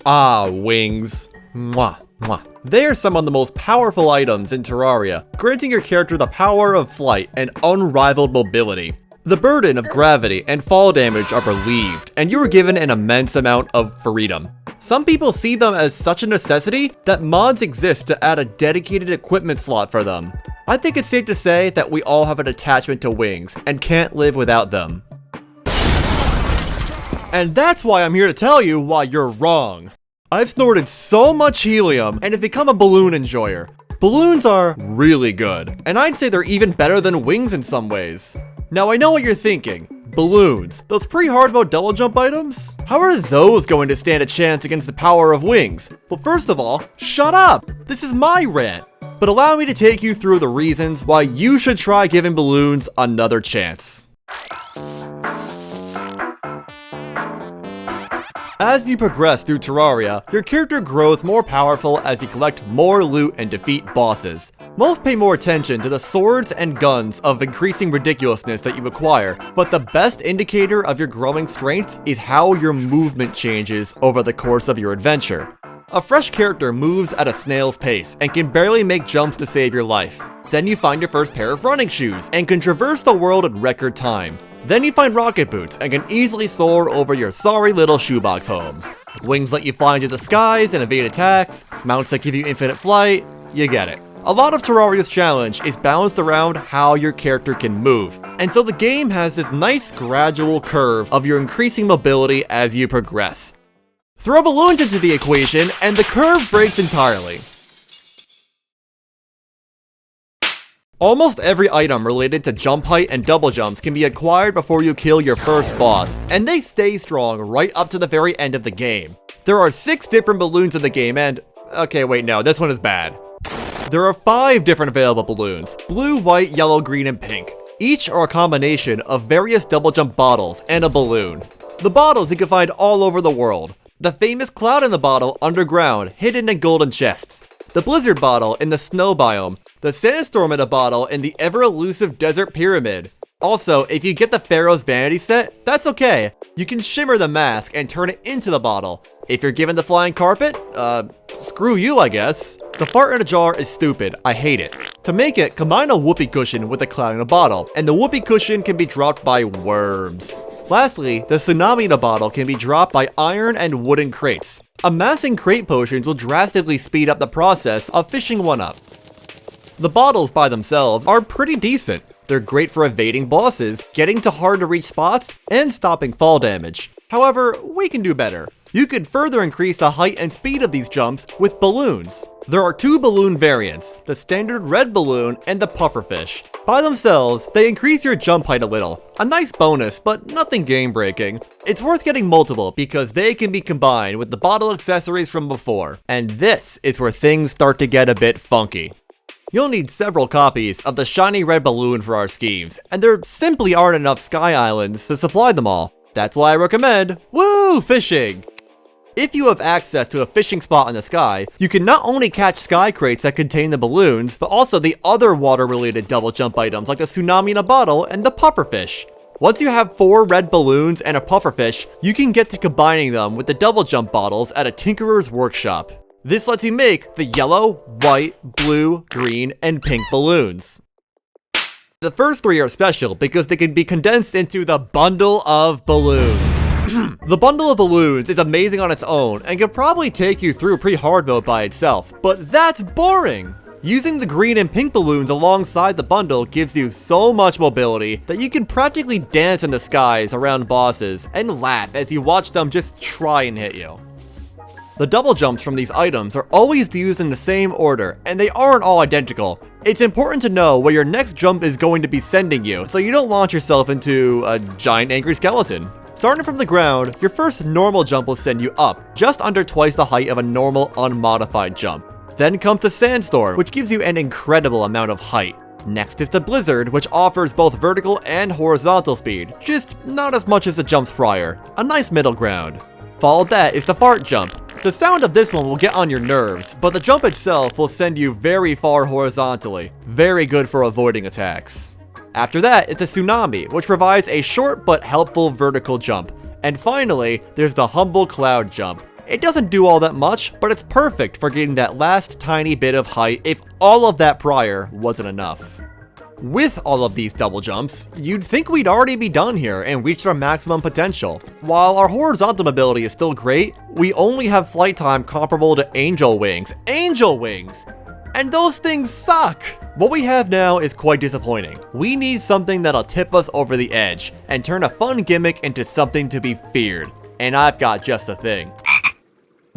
Ah, wings. Mwah, mwah. They are some of the most powerful items in Terraria, granting your character the power of flight and unrivaled mobility. The burden of gravity and fall damage are relieved, and you are given an immense amount of freedom. Some people see them as such a necessity that mods exist to add a dedicated equipment slot for them. I think it's safe to say that we all have an attachment to wings and can't live without them. And that's why I'm here to tell you why you're wrong. I've snorted so much helium and have become a balloon enjoyer. Balloons are really good, and I'd say they're even better than wings in some ways. Now I know what you're thinking. Balloons, those pre-hard mode double jump items? How are those going to stand a chance against the power of wings? Well, first of all, shut up! This is my rant. But allow me to take you through the reasons why you should try giving balloons another chance. As you progress through Terraria, your character grows more powerful as you collect more loot and defeat bosses. Most pay more attention to the swords and guns of increasing ridiculousness that you acquire, but the best indicator of your growing strength is how your movement changes over the course of your adventure. A fresh character moves at a snail's pace and can barely make jumps to save your life. Then you find your first pair of running shoes and can traverse the world in record time. Then you find rocket boots and can easily soar over your sorry little shoebox homes. Wings let you fly into the skies and evade attacks, mounts that give you infinite flight, you get it. A lot of Terraria's challenge is balanced around how your character can move, and so the game has this nice gradual curve of your increasing mobility as you progress. Throw balloons into the equation and the curve breaks entirely. Almost every item related to jump height and double jumps can be acquired before you kill your first boss, and they stay strong right up to the very end of the game. There are 6 different balloons in the game and... okay, wait, no, this one is bad. There are 5 different available balloons: blue, white, yellow, green, and pink. Each are a combination of various double jump bottles and a balloon. The bottles you can find all over the world. The famous cloud in the bottle underground, hidden in golden chests. The blizzard bottle in the snow biome. The sandstorm in a bottle in the ever-elusive desert pyramid. Also, if you get the Pharaoh's vanity set, that's okay. You can shimmer the mask and turn it into the bottle. If you're given the flying carpet, screw you, I guess. The fart in a jar is stupid, I hate it. To make it, combine a whoopee cushion with a cloud in a bottle, and the whoopee cushion can be dropped by worms. Lastly, the tsunami in a bottle can be dropped by iron and wooden crates. Amassing crate potions will drastically speed up the process of fishing one up. The bottles by themselves are pretty decent. They're great for evading bosses, getting to hard to reach spots, and stopping fall damage. However, we can do better. You could further increase the height and speed of these jumps with balloons. There are 2 balloon variants, the standard red balloon and the pufferfish. By themselves, they increase your jump height a little. A nice bonus, but nothing game breaking. It's worth getting multiple because they can be combined with the bottle accessories from before. And this is where things start to get a bit funky. You'll need several copies of the shiny red balloon for our schemes, and there simply aren't enough sky islands to supply them all. That's why I recommend, woo, fishing! If you have access to a fishing spot in the sky, you can not only catch sky crates that contain the balloons, but also the other water-related double jump items like the tsunami in a bottle and the pufferfish. Once you have 4 red balloons and a pufferfish, you can get to combining them with the double jump bottles at a tinkerer's workshop. This lets you make the yellow, white, blue, green, and pink balloons. The first 3 are special because they can be condensed into the bundle of balloons. The bundle of balloons is amazing on its own and can probably take you through pre-hard mode by itself, but that's boring! Using the green and pink balloons alongside the bundle gives you so much mobility that you can practically dance in the skies around bosses and laugh as you watch them just try and hit you. The double jumps from these items are always used in the same order, and they aren't all identical. It's important to know where your next jump is going to be sending you, so you don't launch yourself into a giant angry skeleton. Starting from the ground, your first normal jump will send you up, just under twice the height of a normal unmodified jump. Then comes the sandstorm, which gives you an incredible amount of height. Next is the blizzard, which offers both vertical and horizontal speed, just not as much as the jumps prior. A nice middle ground. Followed that is the fart jump. The sound of this one will get on your nerves, but the jump itself will send you very far horizontally. Very good for avoiding attacks. After that is the tsunami, which provides a short but helpful vertical jump. And finally, there's the humble cloud jump. It doesn't do all that much, but it's perfect for getting that last tiny bit of height if all of that prior wasn't enough. With all of these double jumps, you'd think we'd already be done here and reached our maximum potential. While our horizontal mobility is still great, we only have flight time comparable to angel wings. Angel wings! And those things suck! What we have now is quite disappointing. We need something that'll tip us over the edge and turn a fun gimmick into something to be feared. And I've got just the thing.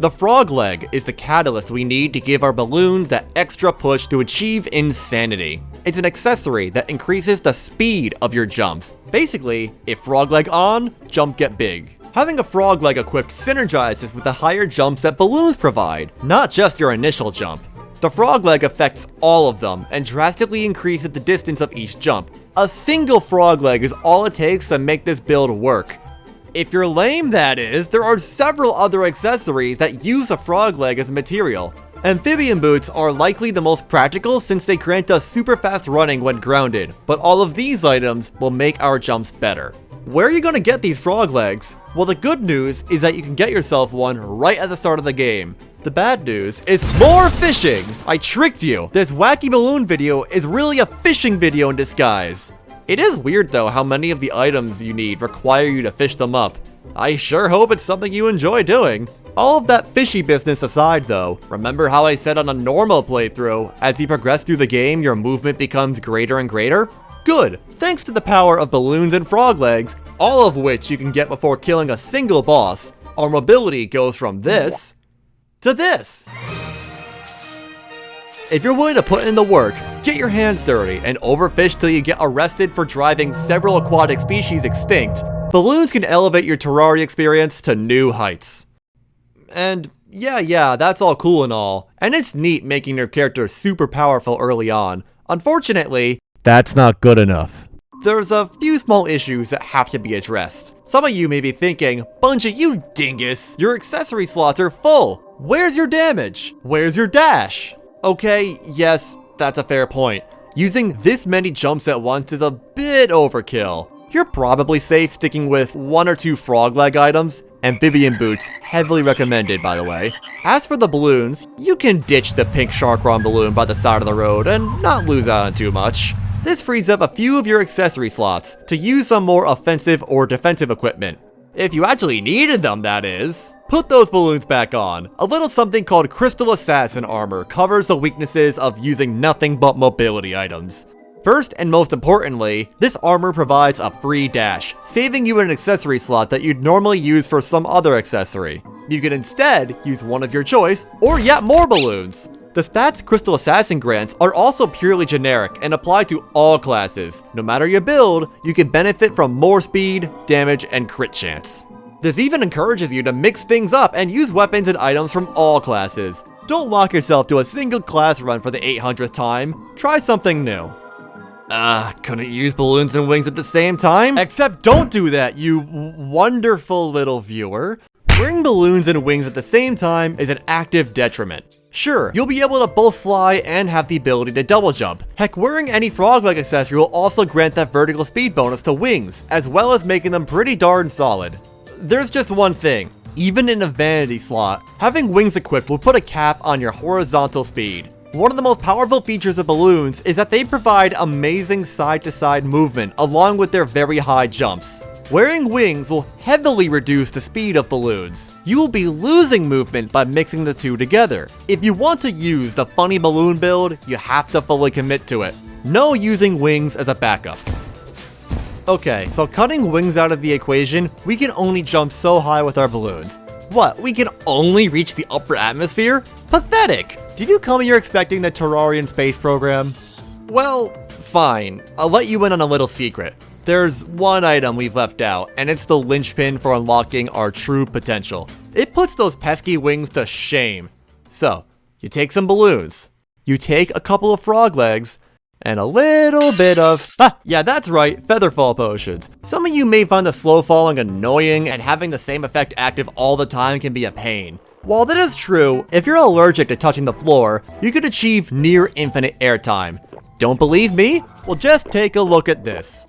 The frog leg is the catalyst we need to give our balloons that extra push to achieve insanity. It's an accessory that increases the speed of your jumps. Basically, if frog leg on, jump get big. Having a frog leg equipped synergizes with the higher jumps that balloons provide, not just your initial jump. The frog leg affects all of them and drastically increases the distance of each jump. A single frog leg is all it takes to make this build work. If you're lame, that is, there are several other accessories that use a frog leg as material. Amphibian boots are likely the most practical since they grant us super fast running when grounded, but all of these items will make our jumps better. Where are you gonna get these frog legs? Well, the good news is that you can get yourself one right at the start of the game. The bad news is more fishing! I tricked you! This wacky balloon video is really a fishing video in disguise. It is weird though how many of the items you need require you to fish them up. I sure hope it's something you enjoy doing. All of that fishy business aside though, remember how I said on a normal playthrough, as you progress through the game your movement becomes greater and greater? Good! Thanks to the power of balloons and frog legs, all of which you can get before killing a single boss, our mobility goes from this to this. If you're willing to put in the work, get your hands dirty, and overfish till you get arrested for driving several aquatic species extinct, balloons can elevate your Terraria experience to new heights. And yeah, that's all cool and all, and it's neat making your character super powerful early on. Unfortunately, that's not good enough. There's a few small issues that have to be addressed. Some of you may be thinking, Bungee, you dingus, your accessory slots are full. Where's your damage? Where's your dash? Okay, yes, that's a fair point. Using this many jumps at once is a bit overkill. You're probably safe sticking with 1 or 2 frog leg items. Amphibian boots, heavily recommended by the way. As for the balloons, you can ditch the pink Sharkron balloon by the side of the road and not lose out on too much. This frees up a few of your accessory slots to use some more offensive or defensive equipment. If you actually needed them, that is. Put those balloons back on. A little something called Crystal Assassin armor covers the weaknesses of using nothing but mobility items. First and most importantly, this armor provides a free dash, saving you an accessory slot that you'd normally use for some other accessory. You can instead use one of your choice, or yet more balloons. The stats Crystal Assassin grants are also purely generic and apply to all classes. No matter your build, you can benefit from more speed, damage, and crit chance. This even encourages you to mix things up and use weapons and items from all classes. Don't lock yourself to a single class run for the 800th time. Try something new. Couldn't use balloons and wings at the same time? Except don't do that, you wonderful little viewer. Wearing balloons and wings at the same time is an active detriment. Sure, you'll be able to both fly and have the ability to double jump. Heck, wearing any frog leg accessory will also grant that vertical speed bonus to wings, as well as making them pretty darn solid. There's just one thing. Even in a vanity slot, having wings equipped will put a cap on your horizontal speed. One of the most powerful features of balloons is that they provide amazing side-to-side movement along with their very high jumps. Wearing wings will heavily reduce the speed of balloons. You will be losing movement by mixing the two together. If you want to use the funny balloon build, you have to fully commit to it. No using wings as a backup. Okay, so cutting wings out of the equation, we can only jump so high with our balloons. What, we can only reach the upper atmosphere? Pathetic! Did you come here expecting the Terrarian space program? Well, fine. I'll let you in on a little secret. There's one item we've left out, and it's the linchpin for unlocking our true potential. It puts those pesky wings to shame. So, you take some balloons, you take a couple of frog legs, and a little bit of, yeah, that's right, featherfall potions. Some of you may find the slow falling annoying, and having the same effect active all the time can be a pain. While that is true, if you're allergic to touching the floor, you could achieve near infinite airtime. Don't believe me? Well, just take a look at this.